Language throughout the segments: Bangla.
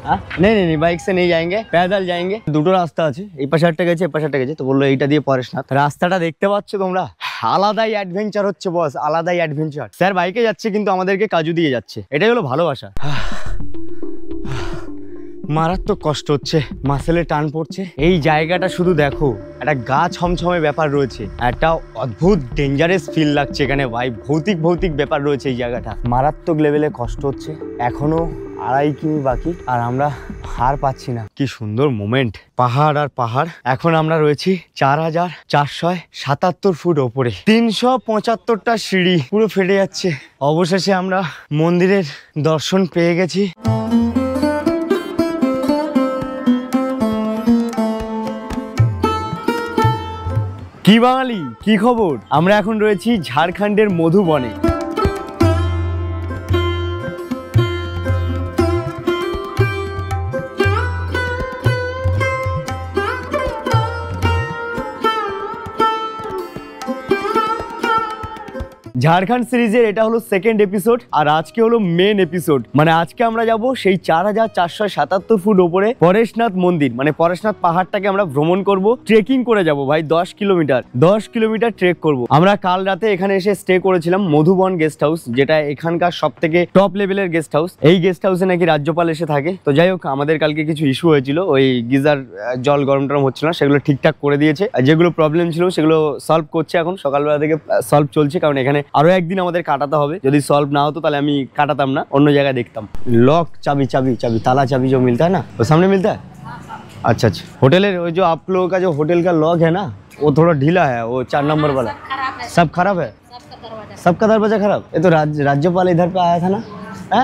नहीं नहीं नहीं, बाइक से नहीं जाएंगे, पैदल जाएंगे। দুটো রাস্তা আছে, এই পাশে একটা গেছে, এই পাশে একটা গেছে, তো বললো এইটা দিয়ে পরেশনাথ। রাস্তাটা দেখতে পাচ্ছ তোমরা, আলাদাই অ্যাডভেঞ্চার হচ্ছে বস, আলাদাই অ্যাডভেঞ্চার। স্যার বাইকে যাচ্ছে কিন্তু আমাদেরকে কাজু দিয়ে যাচ্ছে, এটাই হলো ভালোবাসা। মারাত্মক কষ্ট হচ্ছে, মাসেলে টান পড়ছে। এই জায়গাটা শুধু দেখো, একটা গা ছমছমে ব্যাপার রয়েছে, একটা অদ্ভুত ডেঞ্জারাস ফিল লাগছে এখানে ভাই, ভৌতিক ব্যাপার রয়েছে এই জায়গাটা। মারাত্মক লেভেলে কষ্ট হচ্ছে, এখনো 2.5 কিমি বাকি, আর আমরা হার পাচ্ছি না। কি সুন্দর মোমেন্ট, পাহাড় আর পাহাড়। এখন আমরা রয়েছি 4477 ফুট ওপরে, 375টা সিঁড়ি, পুরো ফেটে যাচ্ছে। অবশেষে আমরা মন্দিরের দর্শন পেয়ে গেছি। কি বাঙালি, কি খবর? আমরা এখন রয়েছি ঝাড়খণ্ডের মধুবনে। ঝাড়খণ্ড সিরিজের এটা হলো সেকেন্ড এপিসোড, আর আজকে হলো মেন এপিসোড। মানে আজকে আমরা যাব সেই 4477 ফুট ওপরে পরেশনাথ মন্দির, মানে পরেশনাথ পাহাড়টাকে আমরা ভ্রমণ করব, ট্রেকিং করে যাব ভাই। 10 কিলোমিটার ট্রেক করব। আমরা কাল রাতে এখানে এসে স্টে করেছিলাম মধুবন গেস্ট হাউস, যেটা এখানকার সব থেকে টপ লেভেলের গেস্ট হাউস। এই গেস্ট হাউসে নাকি রাজ্যপাল এসে থাকে। তো যাই হোক, আমাদের কালকে কিছু ইস্যু হয়েছিল, ওই গিজার জল গরম টরম হচ্ছিল না, সেগুলো ঠিকঠাক করে দিয়েছে। আর যেগুলো প্রবলেম ছিল সেগুলো সলভ করছে, এখন সকালবেলা থেকে সলভ চলছে, কারণ এখানে আরো একদিন আমাদের কাটাতে হবে। যদি সলভ না হতো তাহলে আমি কাটাতাম না, অন্য জায়গায় দেখতাম। লক চাবি ताला चाबी जो मिलता है ना, वो सामने मिलता है। अच्छा, होटल वो जो आप लोगों का जो होटल का लॉक है ना, वो थोड़ा ढीला है, वो 4 नंबर वाला सब खराब है। सबका दरवाजा खराब। ये तो राज्यपाल इधर पे आया था ना, है?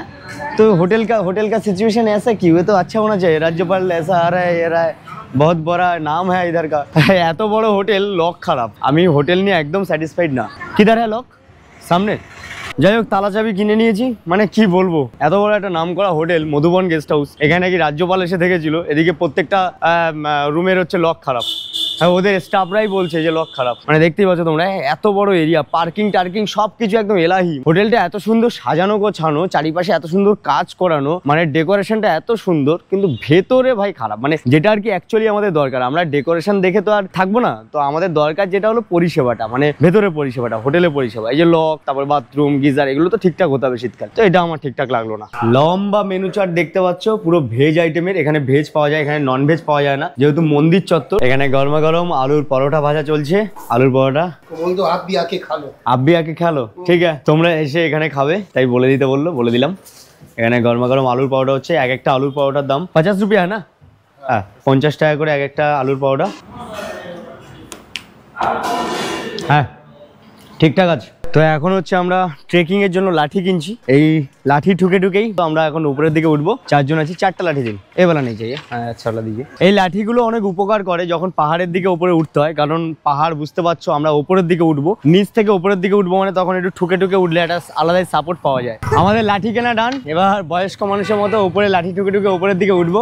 तो होटल का सिचुएशन ऐसा क्यों? ये तो अच्छा होना चाहिए। राज्यपाल ऐसा आ रहा है, ये रहा है, बहुत बड़ा नाम है इधर का। এত বড় হোটেল, লক খারাপ। আমি হোটেল নিয়ে একদম স্যাটিসফাইড না। কিধার है লক? সামনে। যাই হোক, তালা চাবি কিনে নিয়েছি। মানে কি বলবো, এত বড় একটা নাম করা হোটেল মধুবন গেস্ট হাউস, এখানে নাকি রাজ্যপাল এসে থেকেছিল। এদিকে প্রত্যেকটা রুমের হচ্ছে লক খারাপ। হ্যাঁ, ওদের স্টাফরাই বলছে যে লক খারাপ। মানে দেখতেই পাচ্ছ তোমরা, এত বড় এরিয়া, পার্কিং টার্কিং সবকিছু একদম এলাহি। হোটেলটা এত সুন্দর সাজানো গোছানো, চারিপাশে এত সুন্দর কাজ করানো, মানে ডেকোরেশনটা এত সুন্দর, কিন্তু ভেতরে ভাই খারাপ। মানে যেটা আর কি অ্যাকচুয়ালি আমাদের দরকার, আমরা ডেকোরেশন দেখে তো আর থাকবো না, তো আমাদের দরকার যেটা হলো পরিষেবাটা, মানে ভেতরে পরিষেবাটা, হোটেলের পরিষেবা। এই যে লক, তারপর বাথরুম, গিজার, এগুলো তো ঠিকঠাক হতে হবে শীতকাল, তো এটা আমার ঠিকঠাক লাগলো না। লম্বা মেনু চার্ট দেখতে পাচ্ছ, পুরো ভেজ আইটেমের। এখানে ভেজ পাওয়া যায়, এখানে নন ভেজ পাওয়া যায় না, যেহেতু মন্দির চত্বর। এখানে গরমা গরম আলুর পরোটা ভাজা চলছে, আলুর পরোটা। বলতো আপ ভি আকে খা লো, ঠিক আছে? তোমরা এসে এখানে খাবে, তাই বলে দিতে বললো, বলে দিলাম। এখানে গরমা গরম আলুর পরোটা হচ্ছে, এক একটা আলুর পরোটার দাম 50 রুপিয়া, না? হ্যাঁ, 50 টাকা করে এক একটা আলুর পরোটা। হ্যাঁ, ঠিকঠাক আছে। তো এখন হচ্ছে আমরা ট্রেকিং এর জন্য লাঠি কিনছি। এই লাঠি ঠুকেই তো আমরা এখন উপরের দিকে উঠবো। 4 জন আছি, 4টা লাঠি দিন, এ বেলা নেই চাই। হ্যাঁ, আচ্ছা দিকে। এই লাঠিগুলো অনেক উপকার করে যখন পাহাড়ের দিকে উপরে উঠতে হয়, কারণ পাহাড় বুঝতে পারছো, আমরা উপরের দিকে উঠবো, নিচ থেকে উপরের দিকে উঠবো, মানে তখন একটু ঠুকে উঠলে একটা আলাদাই সাপোর্ট পাওয়া যায়। আমাদের লাঠি কেনা ডান। এবার বয়স্ক মানুষের মতো উপরে লাঠি ঠুকে উপরের দিকে উঠবো।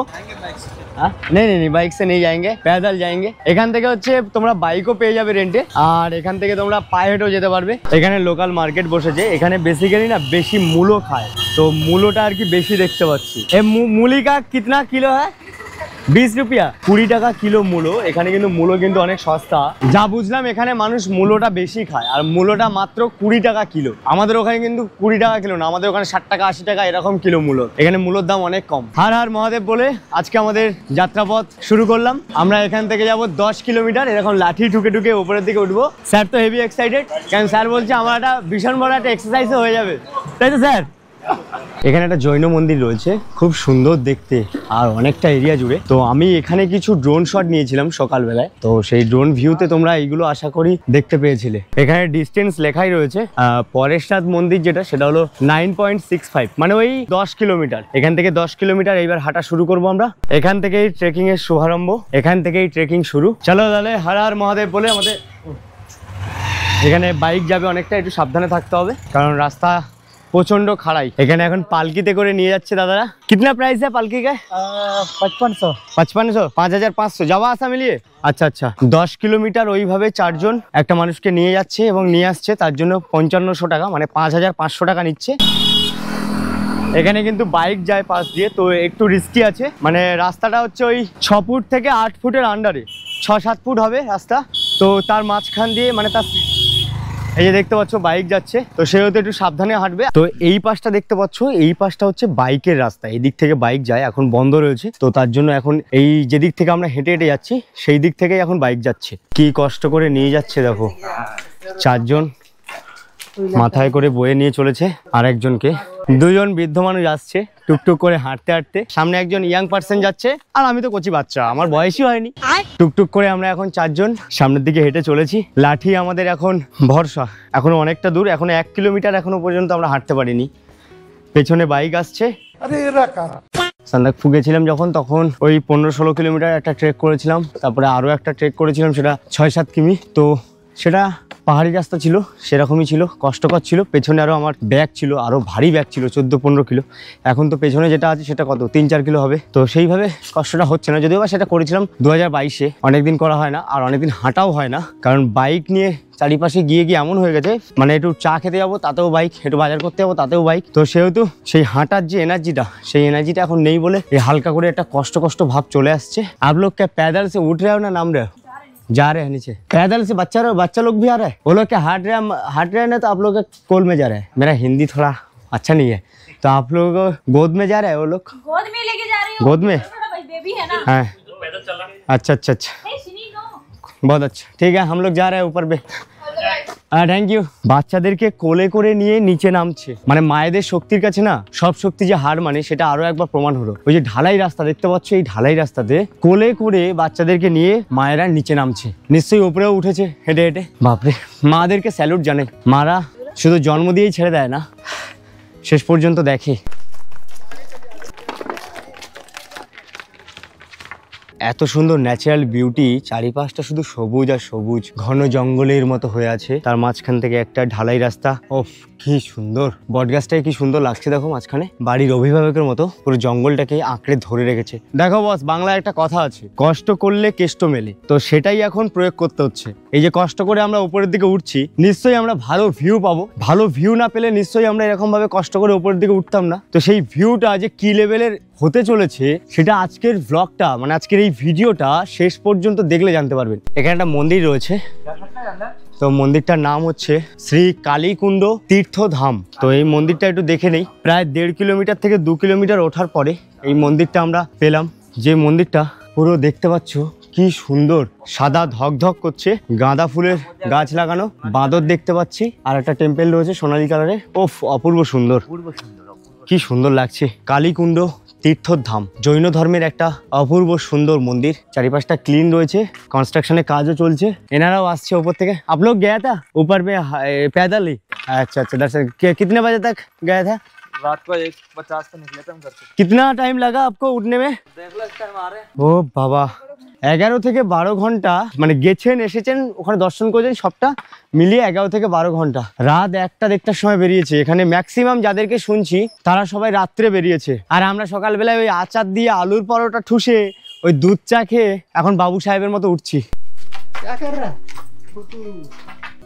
हाँ नहीं नहीं नहीं, बाइक से नहीं जाएंगे, पैदल जाएंगे। এখান থেকে হচ্ছে তোমরা বাইকও পেয়ে যাবে রেন্টে, আর এখান থেকে তোমরা পায়ে হেঁটেও যেতে পারবে। এখানে লোকাল মার্কেট বসেছে, এখানে বেসিক্যালি না বেশি মূলো খায়, তো মূলোটা আর কি বেশি দেখতে পাচ্ছি। এই मूली का कितना किलो है? 20 রুপিয়া, 20 টাকা কিলো মূলো। এখানে কিন্তু মূলো কিন্তু অনেক সস্তা, যা বুঝলাম। এখানে মানুষ মূলোটা বেশি খায়, আর মূলোটা মাত্র 20 টাকা কিলো। আমাদের ওখানে কিন্তু 20 টাকা কিলো না, আমাদের ওখানে 60 টাকা 80 টাকা এরকম কিলো মূলো। এখানে মূলোর দাম অনেক কম। হার হার মহাদেব বলে আজকে আমাদের যাত্রাপথ শুরু করলাম। আমরা এখান থেকে যাব 10 কিলোমিটার, এরকম লাঠি ঠুকে উপরের দিকে উঠবো। স্যার তো হেভি এক্সাইটেড, কারণ স্যার বলছে আমার একটা ভীষণ বড় একটা এক্সারসাইজও হয়ে যাবে, তাই তো স্যার? এখানে একটা জৈন মন্দির রয়েছে, খুব সুন্দর দেখতে, আর অনেকটা এরিয়া জুড়ে। তো আমি এখানে কিছু ড্রোন শট নিয়েছিলাম সকালবেলায়, তো সেই ড্রোন ভিউতে তোমরা এইগুলো আশা করি দেখতে পেয়েছিলে। এখানে ডিস্টেন্স লেখাই রয়েছে, পরেশনাথ মন্দির যেটা, সেটা হলো 9.65, মানে ওই 10 কিলোমিটার। এখান থেকে 10 কিলোমিটার এইবার হাঁটা শুরু করবো আমরা। এখান থেকেই ট্রেকিং এর শুভারম্ভ, এখান থেকেই ট্রেকিং শুরু। চলো তাহলে হর হর মহাদেব বলে আমাদের এখানে বাইক যাবে অনেকটা, একটু সাবধানে থাকতে হবে, কারণ রাস্তা প্রচন্ড খাড়াই। এখানে এখন পালকিতে করে নিয়ে যাচ্ছে দাদারা। कितना प्राइस है पालकी का? 5500 5500 যাওয়া আসা মিলিয়ে। আচ্ছা আচ্ছা, 10 কিলোমিটার ওইভাবে 4 জন একটা মানুষকে নিয়ে যাচ্ছে এবং নিয়ে আসছে, তার জন্য 5500 টাকা, মানে 5500 টাকা নিচ্ছে। এখানে কিন্তু বাইক যায় পাশ দিয়ে, তো একটু রিস্কি আছে। মানে রাস্তাটা হচ্ছে ওই 6 ফুট থেকে 8 ফুটের আন্ডারে, 6-7 ফুট হবে রাস্তা। তো তার মাঝখান দিয়ে মানে তার এই যে দেখতে পাচ্ছ বাইক যাচ্ছে, তো সেহেতু একটু সাবধানে হাঁটবে। তো এই পাশটা দেখতে পাচ্ছ, এই পাশটা হচ্ছে বাইকের রাস্তা, এই দিক থেকে বাইক যায়, এখন বন্ধ রয়েছে। তো তার জন্য এখন এই যেদিক থেকে আমরা হেঁটে হেঁটে যাচ্ছি সেই দিক থেকেই এখন বাইক যাচ্ছে। কি কষ্ট করে নিয়ে যাচ্ছে দেখো, 4 জন মাথায় করে বয়ে নিয়ে চলেছে, আর একজনকে। 2 জন বৃদ্ধ মানুষ আসছে টুকটুক করে হাঁটতে হাঁটতে, সামনে একজন ইয়াং পার্সন যাচ্ছে, আর আমি তো কচি বাচ্চা, আমার বয়সই হয়নি। টুকটুক করে আমরা এখন 4 জন সামনের দিকে হেঁটে চলেছি। লাঠি আমাদের এখন ভরসা, এখনো অনেকটা দূর, এখনো 1 কিলোমিটার এখনো পর্যন্ত আমরা হাঁটতে পারিনি। পেছনে বাইক আসছে। সান্দাকফু গেছিলাম যখন, তখন ওই 15-16 কিলোমিটার একটা ট্রেক করেছিলাম, তারপরে আরো একটা ট্রেক করেছিলাম, সেটা 6-7 কিমি। তো সেটা পাহাড়ি রাস্তা ছিল, সেরকমই ছিল, কষ্টকর ছিল। পেছনে আরও আমার ব্যাগ ছিল, আরও ভারী ব্যাগ ছিল, 14-15 কিলো। এখন তো পেছনে যেটা আছে সেটা কত 3-4 কিলো হবে। তো সেইভাবে কষ্টটা হচ্ছে না, যদিও বা সেটা করেছিলাম 2022-এ, অনেকদিন করা হয় না, আর অনেকদিন হাঁটাও হয় না, কারণ বাইক নিয়ে চারিপাশে গিয়ে গিয়ে এমন হয়ে গেছে, মানে একটু চা খেতে যাবো তাতেও বাইক, একটু বাজার করতে যাবো তাতেও বাইক। তো সেহেতু সেই হাঁটার যে এনার্জিটা, সেই এনার্জিটা এখন নেই বলে এই হালকা করে একটা কষ্ট কষ্ট ভাব চলে আসছে। आप लोग क्या पैदल से उठ रहे हो ना नाम रहे हो? जा रहे हैं नीचे पैदल से? बच्चा लोग भी आ रहा है? वो लोग क्या हाट रहे हैं ना, तो आप लोग कोल में जा रहे हैं? मेरा हिंदी थोड़ा अच्छा नहीं है, तो आप लोग गोद में जा रहे हैं? वो लोग गोद में लेके जा रही हूँ। गोद में? बेबी है ना। हाँ, अच्छा अच्छा अच्छा, बहुत अच्छा, ठीक है, हम लोग जा रहे हैं ऊपर पे। Thank you. বাচ্চাদেরকে কোলে করে নিয়ে নিচে নামছে, মানে মায়েদের শক্তির কাছে না সব শক্তি যে হার মানে, সেটা আরো একবার প্রমাণ হলো। ওই যে ঢালাই রাস্তা দেখতে পাচ্ছ, এই ঢালাই রাস্তাতে কোলে করে বাচ্চাদেরকে নিয়ে মায়েরা নিচে নামছে, নিশ্চয়ই উপরেও উঠেছে হেঁটে হেঁটে। বাপরে, মাদেরকে স্যালুট জানাই। মারা শুধু জন্ম দিয়েই ছেড়ে দেয় না, শেষ পর্যন্ত দেখে। এত সুন্দর ন্যাচারাল বিউটি, চারিপাশটা শুধু সবুজ আর সবুজ, ঘন জঙ্গলের মতো হয়ে আছে, তার মাঝখান থেকে একটা ঢালাই রাস্তা। ওফ, কি সুন্দর! বটগাছটাকে কি সুন্দর লাগছে দেখো, মাঝখানে বাড়ির অভিভাবকের মতো পুরো জঙ্গলটাকে আঁকড়ে ধরে রেখেছে। দেখো বস, বাংলায় একটা কথা আছে, কষ্ট করলে কেষ্ট মেলে, তো সেটাই এখন প্রয়োগ করতে হচ্ছে। এই যে কষ্ট করে আমরা উপরের দিকে উঠছি, নিশ্চয়ই আমরা ভালো ভিউ পাবো। ভালো ভিউ না পেলে নিশ্চয়ই আমরা এরকম ভাবে কষ্ট করে উপরের দিকে উঠতাম না। তো সেই ভিউটা যে কি লেভেলের হতে চলেছে, সেটা আজকের ব্লগটা, মানে আজকের এই ভিডিওটা শেষ পর্যন্ত দেখলে জানতে পারবেন। এখানে একটা মন্দির রয়েছে, তো মন্দিরটার নাম হচ্ছে শ্রী কালীকুণ্ড তীর্থধাম। তো এই মন্দিরটা একটু দেখে নেই। প্রায় 1.5 কিলোমিটার থেকে 2 কিলোমিটার ওঠার পরে এই মন্দিরটা আমরা পেলাম। যে মন্দিরটা পুরো দেখতে পাচ্ছ কি সুন্দর, সাদা ধকধক করছে, গাঁদা ফুলের গাছ লাগানো, বাঁদর দেখতে পাচ্ছি, আর একটা টেম্পল রয়েছে সোনালী কালারের। ওফ, অপূর্ব সুন্দর, কি সুন্দর লাগছে। কালীকুণ্ড তীর্থধাম, জৈন ধর্মের একটা অপূর্ব সুন্দর মন্দির। চারিপাশটা ক্লিন রয়েছে, কনস্ট্রাকশনের কাজও চলছে। এনারাও আসছে উপর থেকে। आप लोग गया था ऊपर में पैदल ही? अच्छा अच्छा, दर्शन कितने बजे तक गया था? रात को 1:50 से निकले थे हम घर से। कितना टाइम लगा आपको उठने में? देख लो इस टाइम आ रहे हैं। ও বাবা, 11 থেকে 12 ঘন্টা, মানে গেছেন এসেছেন ওখানে দর্শন করেছেন, সবটা মিলিয়ে 11 থেকে 12 ঘন্টা। রাত 1-1:30টার সময় বেরিয়েছে। এখানে ম্যাক্সিমাম যাদেরকে শুনছি তারা সবাই রাত্রে বেরিয়েছে, আর আমরা সকালবেলায় ওই আচার দিয়ে আলুর পরোটা ঠুসে ওই দুধ চা খেয়ে এখন বাবু সাহেবের মতো উঠছি।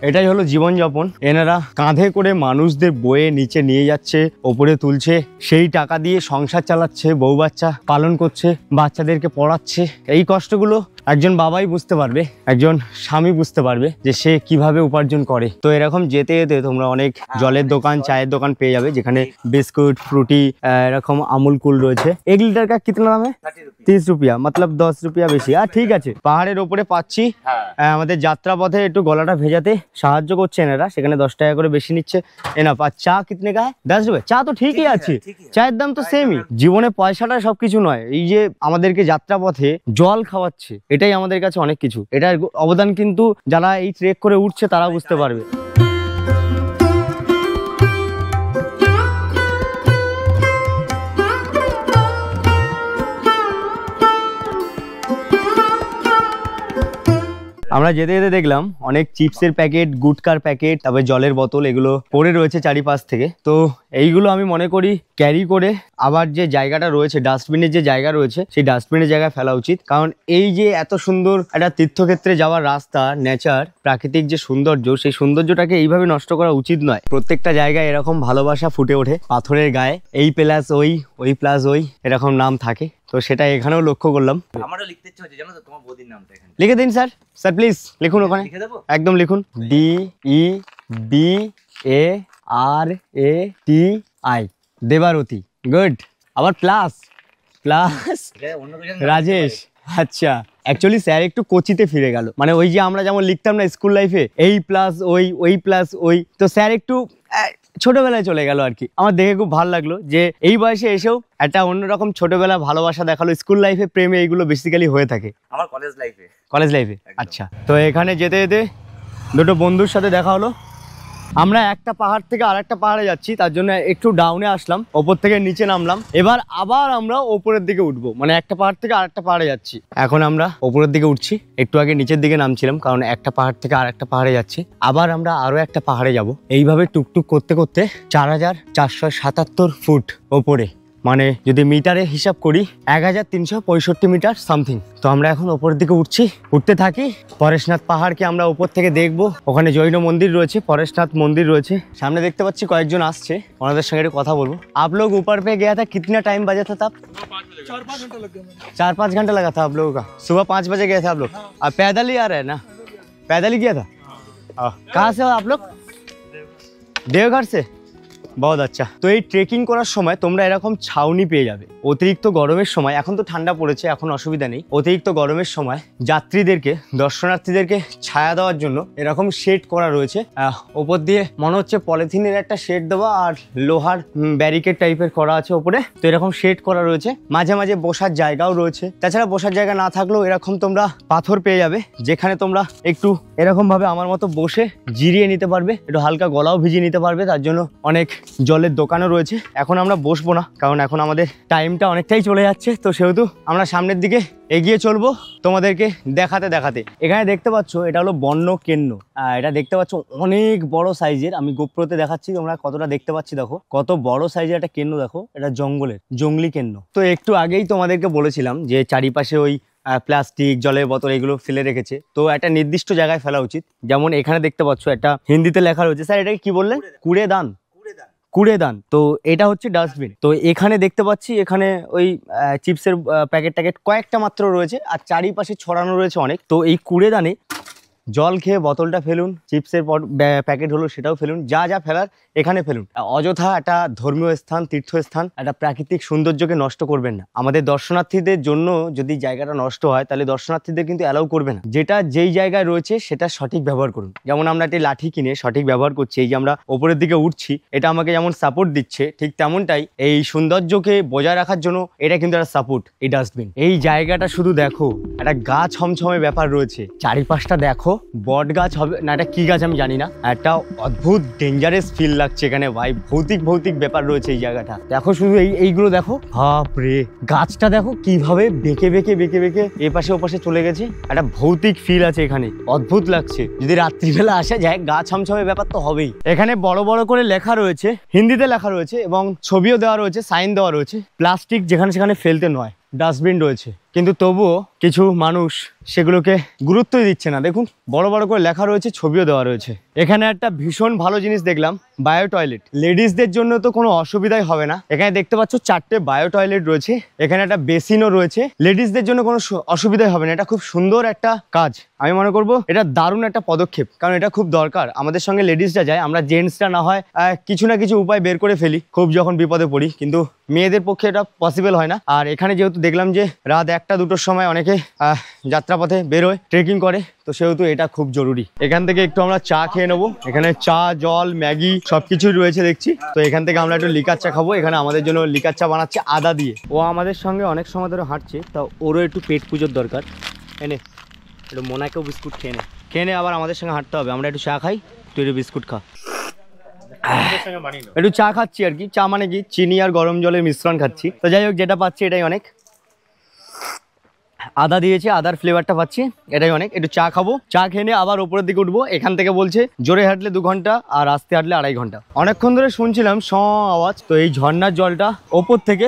এটাই হলো জীবনযাপন। এনারা কাঁধে করে মানুষদের বয়ে নিচে নিয়ে যাচ্ছে, ওপরে তুলছে, সেই টাকা দিয়ে সংসার চালাচ্ছে, বউ বাচ্চা পালন করছে, বাচ্চাদেরকে পড়াচ্ছে। এই কষ্টগুলো একজন বাবাই বুঝতে পারবে, একজন স্বামী বুঝতে পারবে যে সে কিভাবে উপার্জন করে। তো এরকম যেতে যেতে তোমরা অনেক জলের দোকান, চায়ের দোকান পেয়ে যাবে, যেখানে বিস্কুট, ফ্রুটি, এরকম আমুল কুল রয়েছে। 1 লিটার কা কিতনা দাম है? 30 रुपया, मतलब 10 रुपया বেশি। আর ঠিক আছে, পাহাড়ের ওপরে পাচ্ছি। আমাদের যাত্রা পথে একটু গলাটা ভেজাতে সাহায্য করছে এনারা, সেখানে 10 টাকা করে বেশি নিচ্ছে। এনা আর চা কিতনে কা है? 10 रुपये। চা তো ঠিকই আছে, চায়ের দাম তো সেমই। জীবনে পয়সাটা সবকিছু নয়, এই যে আমাদেরকে যাত্রা পথে জল খাওয়াচ্ছে, এটাই আমাদের কাছে অনেক কিছু। এটার অবদান কিন্তু যারা এই ট্রেক করে উঠছে তারা বুঝতে পারবে। আমরা যেতে যেতে দেখলাম অনেক চিপসের প্যাকেট, গুটকার প্যাকেট, তারপরে জলের বোতল এগুলো পড়ে রয়েছে চারিপাশ থেকে। তো এইগুলো আমি মনে করি ক্যারি করে আবার যে জায়গাটা রয়েছে, ডাস্টবিনের যে জায়গা রয়েছে, সেই ডাস্টবিনের জায়গায় ফেলা উচিত। কারণ এই যে এত সুন্দর একটা তীর্থক্ষেত্রে যাওয়ার রাস্তা, নেচার, প্রাকৃতিক যে সৌন্দর্য, সেই সৌন্দর্যটাকে এইভাবে নষ্ট করা উচিত নয়। প্রত্যেকটা জায়গায় এরকম ভালোবাসা ফুটে ওঠে পাথরের গায়ে, এই প্লাস ওই প্লাস ওই এরকম নাম থাকে। তো সেটা এখানেও লক্ষ্য করলাম। আমারও লিখতে ইচ্ছে হচ্ছে, জানো তো, তোমার বৌদির নামটা এখানে লিখে দিন স্যার। স্যার প্লিজ লিখুন ওখানে, লিখে দেবো। একদম লিখুন। DEBARATI, দেবারতী। গুড। আবার প্লাস অন্য কিছু রাজেশ। আচ্ছা, অ্যাকচুয়ালি স্যার একটু কোচিতে ফিরে গেল। মানে ওই যে আমরা যেমন লিখতাম না স্কুল লাইফে, এই প্লাস ওই প্লাস ওই, তো স্যার একটু ছোটবেলায় চলে গেল আর কি। আমার দেখে খুব ভালো লাগলো যে এই বয়সে এসেও একটা অন্যরকম ছোটবেলা ভালোবাসা দেখালো। স্কুল লাইফে প্রেমে এইগুলো বেসিক্যালি হয়ে থাকে, আমার কলেজ লাইফে। আচ্ছা, তো এখানে যেতে যেতে দুটো বন্ধুর সাথে দেখা হলো। আমরা একটা পাহাড় থেকে আরেকটা পাহাড়ে যাচ্ছি, তার জন্য একটু ডাউনে আসলাম, ওপর থেকে নিচে নামলাম। এবার আবার আমরা ওপরের দিকে উঠবো, মানে একটা পাহাড় থেকে আরেকটা পাহাড়ে যাচ্ছি। এখন আমরা ওপরের দিকে উঠছি, একটু আগে নিচের দিকে নামছিলাম, কারণ একটা পাহাড় থেকে আরেকটা পাহাড়ে যাচ্ছি। আবার আমরা আরো একটা পাহাড়ে যাব। এইভাবে টুকটুক করতে করতে 4477 ফুট ওপরে, মানে যদি মিটারে হিসাব করি 1365 মিটার সামথিং। তো আমরা এখন ওপরের দিকে উঠতে থাকি। পরেশনাথ পাহাড়কে আমরা উপর থেকে দেখবো। ওখানে জৈন মন্দির রয়েছে, পরেশনাথ মন্দির রয়েছে। সামনে দেখতে পাচ্ছি কয়েকজন আসছে, ওনাদের সঙ্গে একটু কথা বলবো। आप लोग ऊपर पे गया था, कितना टाइम बजा था तब? 4-5 घंटा लग गया। 4-5 घंटा लगा था आप लोगों का। सुबह 5 बजे गए थे आप लोग। आप पैदल ही आ रहे हैं ना? पैदल ही गया था। कहाँ से हो आप लोग? देवघर से। बहुत अच्छा। তো এই ট্রেকিং করার সময় তোমরা এরকম ছাউনি পেয়ে যাবে। অতিরিক্ত গরমের সময়, এখন তো ঠান্ডা পড়েছে, এখন অসুবিধা নেই। অতিরিক্ত গরমের সময় যাত্রীদেরকে, দর্শনার্থীদেরকে ছায়া দেওয়ার জন্য এরকম শেড করা রয়েছে। ওপর দিয়ে মনে হচ্ছে পলিথিনের একটা শেড দেওয়া, আর লোহার ব্যারিকেড টাইপের করা আছে ওপরে। তো এরকম শেড করা রয়েছে, মাঝে মাঝে বসার জায়গাও রয়েছে। তাছাড়া বসার জায়গা না থাকলেও এরকম তোমরা পাথর পেয়ে যাবে, যেখানে তোমরা একটু এরকম ভাবে আমার মতো বসে জিরিয়ে নিতে পারবে, একটু হালকা গলাও ভিজিয়ে নিতে পারবে। তার জন্য অনেক জলের দোকানও রয়েছে। এখন আমরা বসবো না, কারণ এখন আমাদের টাইমটা অনেকটাই চলে যাচ্ছে। তো সেহেতু আমরা সামনের দিকে এগিয়ে চলবো তোমাদেরকে দেখাতে দেখাতে। এখানে দেখতে পাচ্ছ এটা হলো বন্য কেন্ন। এটা দেখতে পাচ্ছ অনেক বড় সাইজের। আমি গোপ্রোতে দেখাচ্ছি, তোমরা কতটা দেখতে পাচ্ছি দেখো, কত বড় সাইজের একটা কেন্ন দেখো। এটা জঙ্গলি কেন্ন। তো একটু আগেই তোমাদেরকে বলেছিলাম যে চারিপাশে ওই প্লাস্টিক, জলের বোতল এগুলো ফেলে রেখেছে। তো একটা নির্দিষ্ট জায়গায় ফেলা উচিত। যেমন এখানে দেখতে পাচ্ছ একটা হিন্দিতে লেখা রয়েছে। স্যার এটাকে কি বললেন? কুড়েদান। তো এটা হচ্ছে ডাস্টবিন। তো এখানে দেখতে পাচ্ছি এখানে ওই চিপসের প্যাকেট কয়েকটা মাত্র রয়েছে, আর চারিপাশে ছড়ানো রয়েছে অনেক। তো এই কুড়েদানে জল খেয়ে বোতলটা ফেলুন, চিপসের প্যাকেট হলো সেটাও ফেলুন, যা যা ফেলার এখানে ফেলুন। অযথা একটা ধর্মীয় স্থান, তীর্থস্থান, একটা প্রাকৃতিক সৌন্দর্যকে নষ্ট করবেন না। আমাদের দর্শনার্থীদের জন্য যদি জায়গাটা নষ্ট হয়, তাহলে দর্শনার্থীদের কিন্তু অ্যালাউ করবে না। যেটা যেই জায়গায় রয়েছে সেটা সঠিক ব্যবহার করুন। যেমন আমরা একটি লাঠি কিনে সঠিক ব্যবহার করছি, এই যে আমরা ওপরের দিকে উঠছি, এটা আমাকে যেমন সাপোর্ট দিচ্ছে, ঠিক তেমনটাই এই সৌন্দর্যকে বজায় রাখার জন্য এটা কিন্তু একটা সাপোর্ট। এই ডাস্টবিন, এই জায়গাটা শুধু দেখো, একটা গা ছমছমে ব্যাপার রয়েছে। চারিপাশটা দেখো, বট গাছ হবে না, এটা কি গাছ আমি জানি না। একটা অদ্ভুত ডেঞ্জারাস ফিল লাগছে এখানে ভাই। ভৌতিক ব্যাপার রয়েছে এই জায়গাটা। দেখো শুধু এইগুলো দেখো, বাপরে। গাছটা দেখো কিভাবে বেঁকে বেঁকে এপাশে ওপাশে চলে গেছে। একটা ভৌতিক ফিল আছে এখানে, অদ্ভুত লাগছে। যদি রাত্রিবেলা আসা যায়, গা ছমছমে ব্যাপার তো হবেই। এখানে বড় বড় করে লেখা রয়েছে, হিন্দিতে লেখা রয়েছে, এবং ছবিও দেওয়া রয়েছে, সাইন দেওয়া রয়েছে। প্লাস্টিক যেখানে সেখানে ফেলতে নয়, ডাস্টবিন রয়েছে। কিন্তু তবুও কিছু মানুষ সেগুলোকে গুরুত্বই দিচ্ছে না। দেখুন বড় বড় করে লেখা রয়েছে, ছবিও দেওয়া রয়েছে। এখানে একটা ভীষণ ভালো জিনিস দেখলাম, বায়ো টয়লেট। লেডিসদের জন্য তো কোনো অসুবিধাই হবে না। এখানে দেখতে পাচ্ছ 4টে বায়ো টয়লেট রয়েছে, এখানে একটা বেসিনও রয়েছে। লেডিসদের জন্য কোনো অসুবিধাই হবে না। এটা খুব সুন্দর একটা কাজ, আমি মনে করবো এটা দারুণ একটা পদক্ষেপ, কারণ এটা খুব দরকার। আমাদের সঙ্গে লেডিসরা যায়, আমরা জেন্টসরা না হয় কিছু না কিছু উপায় বের করে ফেলি খুব যখন বিপদে পড়ি, কিন্তু মেয়েদের পক্ষে এটা পসিবল হয় না। আর এখানে যেহেতু দেখলাম যে রাত 1টা-2টোর সময় অনেকে যাত্রাপথে বেরোয়, ট্রেকিং করে, তো সেহেতু এটা খুব জরুরি। এখান থেকে একটু আমরা চা খেয়ে নেবো। এখানে চা, জল, ম্যাগি সবকিছুই রয়েছে দেখছি। তো এখান থেকে আমরা একটু লিকার চা খাবো। এখানে আমাদের জন্য লিকার চা বানাচ্ছে আদা দিয়ে। ও আমাদের সঙ্গে অনেক সময় ধরে হাঁটছে, তা ওরও একটু পেট পুজোর দরকার। এনে একটু মোনাকেও বিস্কুট খেয়ে নে আবার আমাদের সঙ্গে হাঁটতে হবে। আমরা একটু চা খাই, তুই একটু বিস্কুট খা। একটু চা খাচ্ছি আর কি। চা মানে কি, চিনি আর গরম জলের মিশ্রণ খাচ্ছি। তো যাই হোক, যেটা পাচ্ছি এটাই অনেক। আদা দিয়েছে, আদার ফ্লেভারটা পাচ্ছি, এটাই অনেক। একটু চা খাবো, চা খেয়ে নিয়ে আবার ওপরের দিকে উঠবো। এখান থেকে বলছে জোরে হাঁটলে 2 ঘন্টা আর আস্তে হাঁটলে 2.5 ঘন্টা। অনেকক্ষণ ধরে শুনছিলাম আওয়াজ, তো এই ঝর্ণার জলটা ওপর থেকে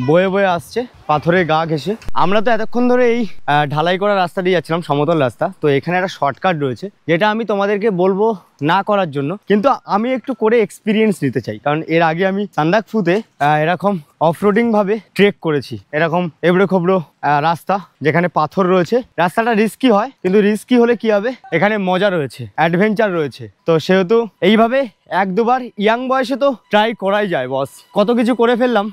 বয়ে বয়ে আসছে পাথরের গা ঘেঁষে। আমরা তো এতক্ষণ ধরে এই ঢালাই করা রাস্তা দিয়ে যাচ্ছিলাম, সমতল রাস্তা। তো এখানে একটা শর্টকাট রয়েছে যেটা আমি তোমাদেরকে বলবো না করার জন্য, কিন্তু আমি একটু করে এক্সপিরিয়েন্স নিতে চাই। কারণ এর আগে আমি সান্দাকফুতে এরকম অফরোডিং ভাবে ট্রেক করেছি, এরকম এবড়ো খবড়ো রাস্তা যেখানে পাথর রয়েছে। রাস্তাটা রিস্কি হয়, কিন্তু রিস্কি হলে কি হবে, এখানে মজা রয়েছে, অ্যাডভেঞ্চার রয়েছে। তো সেহেতু এইভাবে 1-2 বার ইয়াং বয়সে তো ট্রাই করাই যায় বস। কত কিছু করে ফেললাম,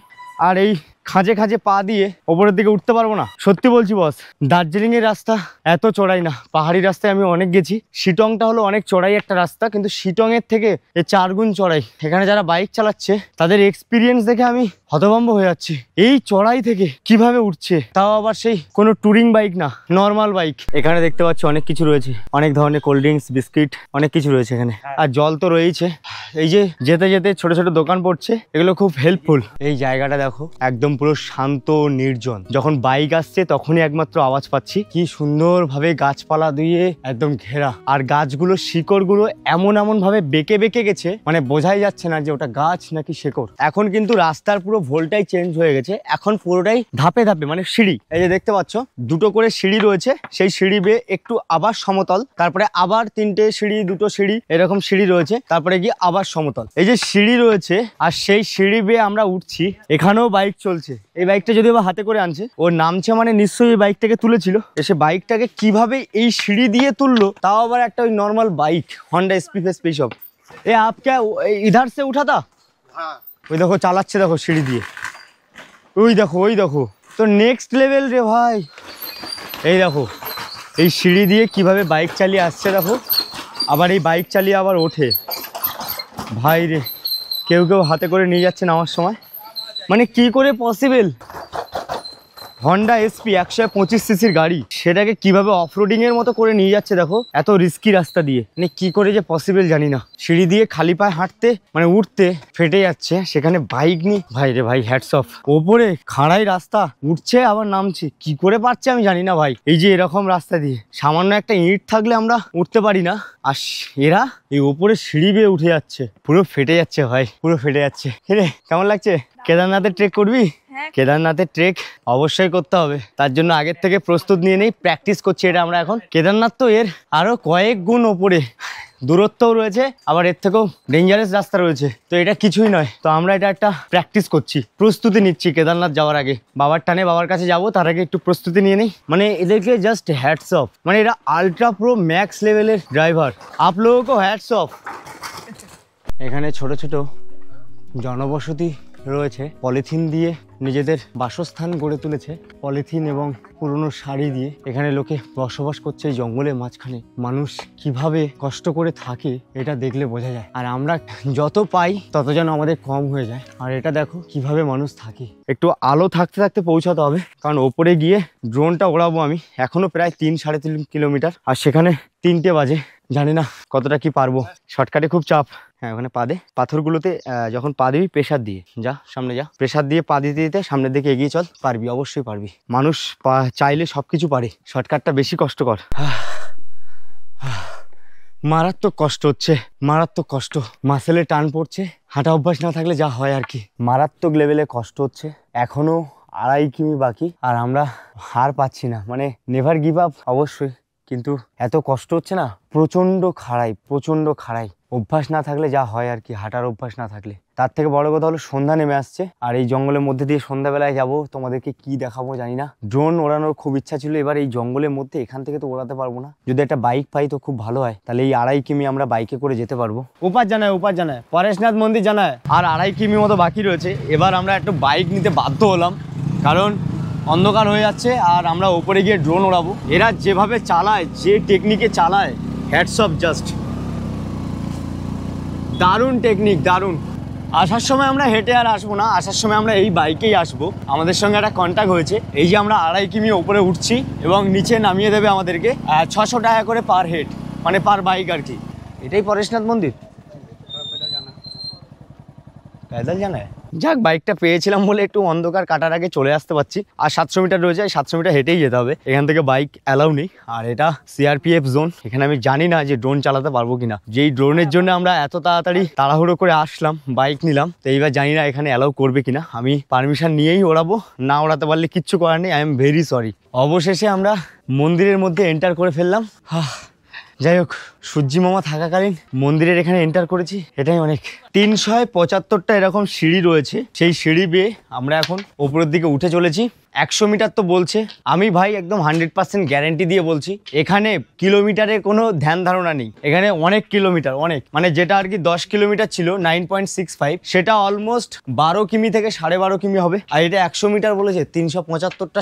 আর এই খাঁজে খাঁজে পা দিয়ে ওপরের দিকে উঠতে পারবো না। সত্যি বলছি বস, দার্জিলিং এর রাস্তা এত চড়াই না। পাহাড়ি রাস্তায় আমি অনেক গেছি, শিটংটা হলো অনেক চড়াই একটা রাস্তা, কিন্তু শিটং এর থেকে 4 গুণ চড়াই। এখানে যারা বাইক চালাচ্ছে তাদের এক্সপিরিয়েন্স দেখে আমি হতভম্ব হয়ে যাচ্ছি। এই চড়াই থেকে কিভাবে উঠছে, তাও আবার সেই কোনো টুরিং বাইক না, নর্মাল বাইক। এখানে দেখতে পাচ্ছি অনেক কিছু রয়েছে, অনেক ধরনের কোল্ড ড্রিঙ্কস, বিস্কিট, অনেক কিছু রয়েছে এখানে। আর জল তো রয়েছে। এই যে যেতে যেতে ছোট ছোট দোকান পড়ছে, এগুলো খুব হেল্পফুল। এই জায়গাটা দেখো, একদম পুরো শান্ত নির্জন। যখন বাইক আসছে তখনই একমাত্র আওয়াজ পাচ্ছি। কি সুন্দর ভাবে গাছপালা দিয়ে একদম ঘেরা, আর গাছগুলো শিকড়গুলো এমন ভাবে বেঁকে বেঁকে গেছে, মানে বোঝাই যাচ্ছে না যে ওটা গাছ নাকি শিকড়। এখন কিন্তু রাস্তার পুরো ভোলটাই চেঞ্জ হয়ে গেছে, এখন পুরোটাই ধাপে ধাপে, মানে সিঁড়ি। এই যে দেখতে পাচ্ছ 2টো করে সিঁড়ি রয়েছে, সেই সিঁড়ি বেয়ে একটু আবার সমতল, তারপরে আবার 3টে সিঁড়ি, 2টো সিঁড়ি, এরকম সিঁড়ি রয়েছে, তারপরে গিয়ে আবার সমতল। এই যে সিঁড়ি রয়েছে, আর সেই সিঁড়ি বেয়ে আমরা উঠছি। এখানেও বাইক চলছে। এই বাইকটা যদি বা হাতে করে আনছে, ও নামছে মানে নিশ্চয়ই এই বাইকটাকে তুলেছিল। এসে বাইকটাকে কিভাবে এই সিঁড়ি দিয়ে তুললো, তাও আবার একটা ওই নর্মাল বাইক, হন্ডা এসপি ফেসপি সব। এ আপ ক্যা ইধার সে উঠা থা? হ্যাঁ। ওই দেখো চালাচ্ছে, দেখো সিঁড়ি দিয়ে, ওই দেখো। তো নেক্সট লেভেল রে ভাই। এই দেখো এই সিঁড়ি দিয়ে কিভাবে বাইক চালিয়ে আসছে, দেখো। আবার এই বাইক চালিয়ে আবার ওঠে। ভাই রে, কেউ হাতে করে নিয়ে যাচ্ছে নামার সময়, মানে কি করে পসিবল? হন্ডা এসপি 125 সিসির গাড়ি, সেটাকে কিভাবে অফরোডিং এর মতো করে নিয়ে যাচ্ছে দেখো, এত রিস্কি রাস্তা দিয়ে। মানে কি করে যে পসিবল জানি না। সিঁড়ি দিয়ে খালি পায়ে হাঁটতে, মানে উঠতে ফেটে যাচ্ছে, সেখানে বাইক নিয়ে। ভাই রে ভাই, হ্যাটস অফ। ওপরে খাড়াই রাস্তা, উঠছে আবার নামছে, কি করে পারছে আমি জানি না ভাই। এই যে এরকম রাস্তা দিয়ে সামান্য একটা ইট থাকলে আমরা উঠতে পারি না, আর এরা এই ওপরে সিঁড়ি বেয়ে উঠে যাচ্ছে, পুরো ফেটে যাচ্ছে ভাই, পুরো ফেটে যাচ্ছে। রে কেমন লাগছে? কেদারনাথের ট্রেক করবি? কেদারনাথের ট্রেক অবশ্যই করতে হবে, তার জন্য আগের থেকে প্রস্তুত নিয়ে নেই, প্র্যাকটিস করছি এটা আমরা এখন। কেদারনাথ তো এর আরো কয়েক গুণ ওপরে, দূরত্বও রয়েছে, আবার এর থেকেও ডেঞ্জারাস রাস্তা রয়েছে। তো এটা কিছুই নয়, তো আমরা এটা একটা প্র্যাকটিস করছি, প্রস্তুতি নিচ্ছি কেদারনাথ যাওয়ার আগে। বাবার টানে বাবার কাছে যাবো, তার আগে একটু প্রস্তুতি নিয়ে নেই। মানে এদেরকে জাস্ট হ্যাটস অফ, মানে এরা আলট্রা প্রো ম্যাক্স লেভেলের driver. Up logo hats off. এখানে ছোট ছোট জনবসতি রয়েছে, পলিথিন দিয়ে নিজেদের বাসস্থান গড়ে তুলেছে, পলিথিন এবং পুরনো শাড়ি দিয়ে। এখানে লোকে বসবাস করছে এই জঙ্গলের মাঝখানে। মানুষ কিভাবে কষ্ট করে থাকে এটা দেখলে বোঝা যায়, আর আমরা যত পাই তত যেন আমাদের কম হয়ে যায়। আর এটা দেখো কিভাবে মানুষ থাকে। একটু আলো থাকতে থাকতে পৌঁছাতে হবে, কারণ ওপরে গিয়ে ড্রোনটা ওড়াবো আমি। এখনো প্রায় 3-3.5 কিলোমিটার, আর সেখানে 3টে বাজে। জানি না কতটা কি পারবো, শর্টকাটে খুব চাপ। হ্যাঁ, ওখানে পা দে, পাথরগুলোতে যখন পা দিবি প্রেশার দিয়ে যা, সামনে যা, প্রেশার দিয়ে পা দিতে দিতে সামনের দিকে এগিয়ে চল, পারবি, অবশ্যই পারবি। মানুষ চাইলে সবকিছু পারে, শর্টকাটটা বেশি কষ্টকর। মারাত্মক কষ্ট হচ্ছে, মারাত্মক কষ্ট, মাসেলে টান পড়ছে, হাঁটা অভ্যাস না থাকলে যা হয় আর কি। মারাত্মক লেভেলে কষ্ট হচ্ছে, এখনো 2.5 কিমি বাকি, আর আমরা হার পাচ্ছি না। মানে নেভার গিভ আপ অবশ্যই, কিন্তু এত কষ্ট হচ্ছে না, প্রচন্ড খাড়াই। অভ্যাস না থাকলে যা হয় আর কি, হাঁটার অভ্যাস না থাকলে। তার থেকে বড় কথা হলো সন্ধ্যা নেমে আসছে, আর এই জঙ্গলের মধ্যে দিয়ে সন্ধ্যাবেলায় যাব, তোমাদেরকে কি দেখাবো জানি না। ড্রোন ওড়ানোর খুব ইচ্ছা ছিল, এবার এই জঙ্গলের মধ্যে এখান থেকে তো ওড়াতে পারবো না। যদি একটা বাইক পাই তো খুব ভালো হয়, তাহলে এই 2.5 কিমি আমরা বাইকে করে যেতে পারবো। উপার জানায় পরেশনাথ মন্দির জানায়, আর 2.5 কিমি মতো বাকি রয়েছে। এবার আমরা একটা বাইক নিতে বাধ্য হলাম, কারণ অন্ধকার হয়ে যাচ্ছে, আর আমরা ওপরে গিয়ে ড্রোন ওড়াবো। এরা যেভাবে চালায়, যে টেকনিকে চালায়, হ্যাটস অফ, জাস্ট দারুণ টেকনিক, দারুণ। আসার সময় আমরা হেঁটে আর আসবো না, আসার সময় আমরা এই বাইকেই আসবো। আমাদের সঙ্গে একটা কন্ট্যাক্ট হয়েছে, এই যে আমরা 2.5 কিমি ওপরে উঠছি এবং নিচে নামিয়ে দেবে আমাদেরকে 600 টাকা করে পার হেড, মানে পার বাইক আর কি। এটাই পরেশনাথ মন্দির, पैदल जाना है। যাক বাইকটা পেয়েছিলাম বলে একটু অন্ধকার কাটার আগে চলে আসতে পারছি। আর 700 মিটার রয়েছে, 700 মিটার হেঁটেই যেতে হবে, এখান থেকে বাইক অ্যালাউ নেই। আর এটা সিআরপিএফ জোন, এখানে আমি জানি না যে ড্রোন চালাতে পারবো কিনা। যেই ড্রোনের জন্য আমরা এত তাড়াতাড়ি তাড়াহুড়ো করে আসলাম, বাইক নিলাম, তো এইবার জানি না এখানে অ্যালাউ করবে কিনা। আমি পারমিশন নিয়েই ওড়াবো, না ওড়াতে পারলে কিচ্ছু করার নেই। I am very sorry. অবশেষে আমরা মন্দিরের মধ্যে এন্টার করে ফেললাম। যাই হোক, সূর্যি মামা থাকাকালীন মন্দিরের এখানে এন্টার করেছি, এটাই অনেক। 375টা এরকম সিঁড়ি রয়েছে, সেই সিঁড়ি বেয়ে আমরা এখন ওপরের দিকে উঠে চলেছি। 100 মিটার তো বলছে, আমি ভাই একদম 100% গ্যারেন্টি দিয়ে বলছি এখানে কিলোমিটারের কোনো ধ্যান ধারণা নেই। এখানে অনেক কিলোমিটার, অনেক, মানে যেটা আর কি 10 কিলোমিটার ছিল 9.65, সেটা অলমোস্ট 12 কিমি থেকে 12.5 কিমি হবে। আর এটা 100 মিটার বলেছে, 375টা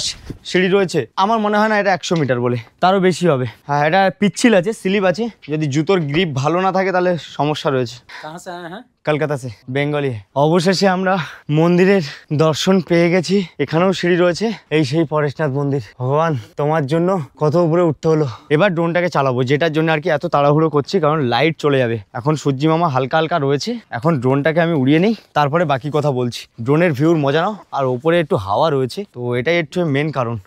সিঁড়ি রয়েছে। আমার মনে হয় না এটা 100 মিটার বলে, তারও বেশি হবে। হ্যাঁ, এটা পিচ্ছিল আছে, স্লিপ আছে, যদি জুতোর গ্রিপ ভালো না থাকে তাহলে সমস্যা রয়েছে। कहाँ से आए हैं? কলকাতা সে, বেঙ্গলি। অবশেষে আমরা মন্দিরের দর্শন পেয়ে গেছি। এখানেও সিঁড়ি রয়েছে, এই সেই পরেশনাথ মন্দির। ভগবান, তোমার জন্য কত উপরে উঠতে হলো। এবার ড্রোনটাকে চালাবো, যেটার জন্য আর কি এত তাড়াহুড়ো করছি, কারণ লাইট চলে যাবে। এখন সূর্যি মামা হালকা হালকা রয়েছে, এখন ড্রোনটাকে আমি উড়িয়ে নিই, তারপরে বাকি কথা বলছি। ড্রোনের ভিউর মজা নাও, আর ওপরে একটু হাওয়া রয়েছে, তো এটাই একটু মেন কারণ।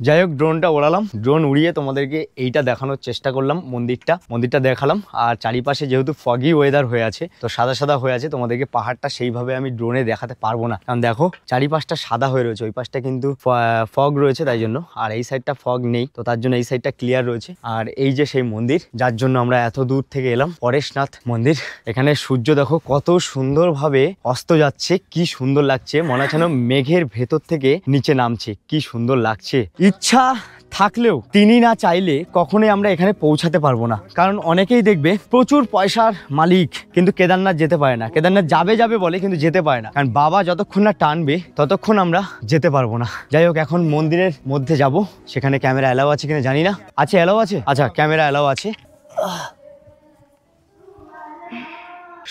যাই হোক, ড্রোনটা ওড়ালাম, ড্রোন উড়িয়ে তোমাদেরকে এইটা দেখানোর চেষ্টা করলাম। মন্দিরটা দেখালাম। আর চারিপাশে যেহেতু ফগি ওয়েদার হয়ে আছে, তো সাদা সাদা হয়ে আছে, তোমাদেরকে পাহাড়টা সেইভাবে আমি ড্রোনে দেখাতে পারবো না, কারণ দেখো চারিপাশটা সাদা হয়ে রয়েছে, ওই পাশটা কিন্তু ফগ রয়েছে তাই জন্য, আর এই সাইডটা ফগ নেই, তো তার জন্য এই সাইডটা ক্লিয়ার রয়েছে। আর এই যে সেই মন্দির যার জন্য আমরা এত দূর থেকে এলাম, পরেশনাথ মন্দির। এখানে সূর্য দেখো কত সুন্দরভাবে অস্ত যাচ্ছে, কি সুন্দর লাগছে, মনে হচ্ছে যেন মেঘের ভেতর থেকে নিচে নামছে, কি সুন্দর লাগছে। ইচ্ছা থাকলেও তিনি না চাইলে কখনোই আমরা এখানে পৌঁছাতে পারবো না। কারণ অনেকেই দেখবে প্রচুর পয়সার মালিক, কিন্তু কেদারনাথ যেতে পারে না। কেদারনাথ যাবে বলে, কিন্তু যেতে পারে না, কারণ বাবা যতক্ষণ না টানবে ততক্ষণ আমরা যেতে পারবো না। যাই হোক, এখন মন্দিরের মধ্যে যাব, সেখানে ক্যামেরা অ্যালাউ আছে কিনা জানি না। আছে, অ্যালাউ আছে, আচ্ছা ক্যামেরা অ্যালাউ আছে।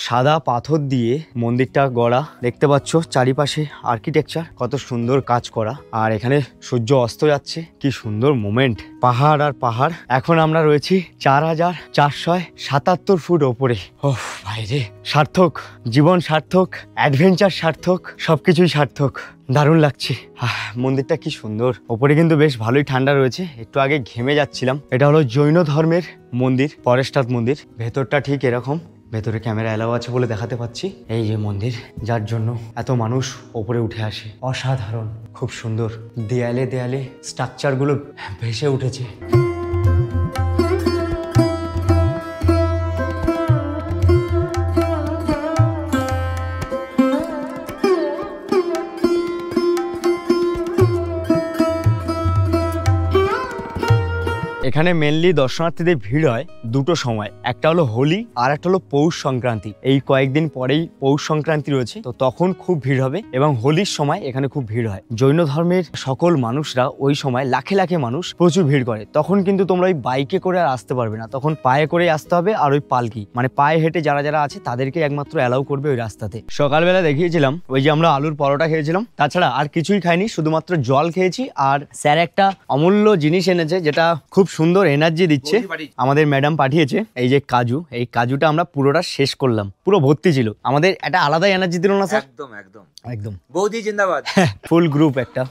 সাদা পাথর দিয়ে মন্দিরটা গড়া, দেখতে পাচ্ছ চারিপাশে আর্কিটেকচার কত সুন্দর কাজ করা। আর এখানে সূর্য অস্ত যাচ্ছে, কি সুন্দর মোমেন্ট, পাহাড় আর পাহাড়। এখন আমরা রয়েছি 4477 ফুট ওপরে। ওহ ভাইরে, সার্থক, জীবন সার্থক, অ্যাডভেঞ্চার সার্থক, সবকিছুই সার্থক, দারুণ লাগছে। মন্দিরটা কি সুন্দর, ওপরে কিন্তু বেশ ভালোই ঠান্ডা রয়েছে, একটু আগে ঘেমে যাচ্ছিলাম। এটা হলো জৈন ধর্মের মন্দির, পরেশনাথ মন্দির। ভেতরটা ঠিক এরকম, ভেতরে ক্যামেরা অ্যালাউ আছে বলে দেখাতে পাচ্ছি। এই যে মন্দির, যার জন্য এত মানুষ ওপরে উঠে আসে, অসাধারণ, খুব সুন্দর। দেয়ালে দেয়ালে স্ট্রাকচারগুলো ভেসে উঠেছে। এখানে মেনলি দর্শনার্থীদের ভিড় হয় দুটো সময়, একটা হলো হোলি আর একটা হলো পৌষ সংক্রান্তি। এই কয়েকদিন পরেই পৌষ সংক্রান্তি রয়েছে, তো তখন খুব ভিড় হবে, এবং হোলির সময় এখানে খুব ভিড় হয়। জৈন ধর্মের সকল মানুষরা ওই সময় লাখে লাখে মানুষ প্রচুর ভিড় করে। তখন কিন্তু তোমরা ওই বাইকে করে আর আসতে পারবে না, তখন পায়ে করে আসতে হবে। আর ওই পালকি মানে পায়ে হেঁটে যারা যারা আছে তাদেরকে একমাত্র অ্যালাউ করবে ওই রাস্তাতে। সকালবেলা দেখিয়েছিলাম ওই যে আমরা আলুর পরোটা খেয়েছিলাম, তাছাড়া আর কিছুই খাইনি, শুধুমাত্র জল খেয়েছি। আর স্যার একটা অমূল্য জিনিস এনেছে, যেটা খুব সুন্দর এনার্জি দিচ্ছে, আমাদের ম্যাডাম পাঠিয়েছে। এই যে কাজু, এই কাজুটা আমরা পুরোটা শেষ করলাম, পুরো ভর্তি ছিল। আমাদের একটা আলাদা এনার্জি দিল না স্যার? एकदम एकदम একদম, বৌদি জিন্দাবাদ। ফুল গ্রুপ একটা,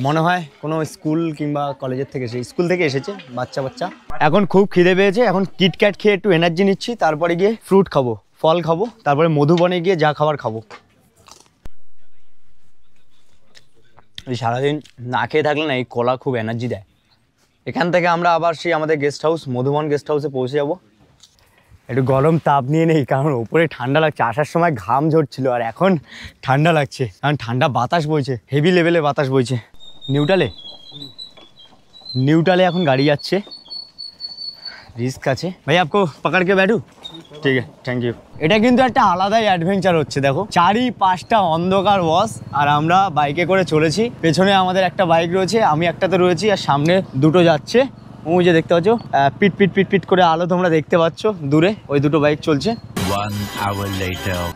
মনে হয় কোনো স্কুল কিংবা কলেজের থেকে, সেই স্কুল থেকে এসেছে বাচ্চা। এখন খুব খিদে পেয়েছে, এখন কিটক্যাট খেয়ে একটু এনার্জি নিচ্ছি, তারপরে গিয়ে ফ্রুট খাবো, ফল খাবো, তারপরে মধুবনে গিয়ে যা খাবার খাবো। এই সারাদিন না খেয়ে থাকলে না এই কলা খুব এনার্জি দেয়। এখান থেকে আমরা আবার সেই আমাদের গেস্ট হাউস, মধুবন গেস্ট হাউসে পৌঁছে যাবো। একটু গরম তাপ নিয়ে নেই, কারণ ওপরে ঠান্ডা লাগছে। আসার সময় ঘাম ঝরছিল, আর এখন ঠান্ডা লাগছে, কারণ ঠান্ডা বাতাস বইছে, হেভি লেভেলে বাতাস বইছে। নিউটালে এখন গাড়ি যাচ্ছে, रिस्क আছে। भाई आपको पकड़ के बैठूं? ঠিক আছে, থ্যাংক ইউ। এটা কিন্তু একটা আলাদাই অ্যাডভেঞ্চার হচ্ছে, দেখো চারিপাশটা অন্ধকার বস, আর আমরা বাইকে করে চলেছি। পেছনে আমাদের একটা বাইক রয়েছে, আমি একটাতে রয়েছি, আর সামনে দুটো যাচ্ছে। ওই যে দেখতে পাচ্ছ পিট পিট পিট পিট করে আলো তোমরা দেখতে পাচ্ছ দূরে, ওই দুটো বাইক চলছে।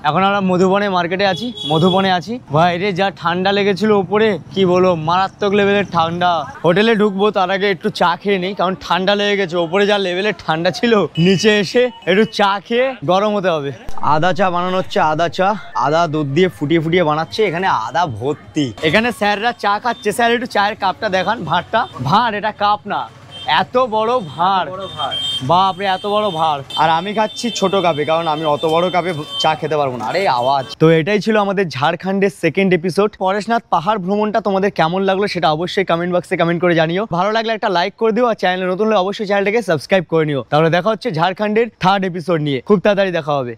এখন আমরা মধুবনে মার্কেটে আছি, মধুবনে আছি। বাইরে যা ঠান্ডা লেগেছিল উপরে, কি বলো, মারাত্মক লেভেলের ঠান্ডা। হোটেলে ঢুকবো তার আগে একটু চা খেয়ে নিই, কারণ ঠান্ডা লেগে গেছে। উপরে যা লেভেলের ঠান্ডা ছিল, নিচে এসে একটু চা খেয়ে গরম হতে হবে। আদা চা বানানো হচ্ছে, আদা চা, আদা দুধ দিয়ে ফুটিয়ে ফুটিয়ে বানাচ্ছে। এখানে আদা ভর্তি। এখানে স্যাররা চা খাচ্ছে। স্যার একটু চায়ের কাপটা দেখান, ভাঁড়টা। ভাঁড়, এটা কাপ না, এত বড় ভাঁড়, বাপরে এত বড় ভাঁড়। আর আমি খাচ্ছি ছোট কাপে, কারণ আমি অত বড় কাপে চা খেতে পারবো না। আরে আওয়াজ। তো এটাই ছিল আমাদের ঝাড়খণ্ডের সেকেন্ড এপিসোড। পরেশনাথ পাহাড় ভ্রমণটা তোমাদের কেমন লাগলো সেটা অবশ্যই কমেন্ট বক্সে কমেন্ট করে জানিও। ভালো লাগলে একটা লাইক করে দিও, আর চ্যানেলে নতুন হলে অবশ্যই চ্যানেলটাকে সাবস্ক্রাইব করে নিও। তাহলে দেখা হচ্ছে ঝাড়খণ্ডের থার্ড এপিসোড নিয়ে, খুব তাড়াতাড়ি দেখা হবে।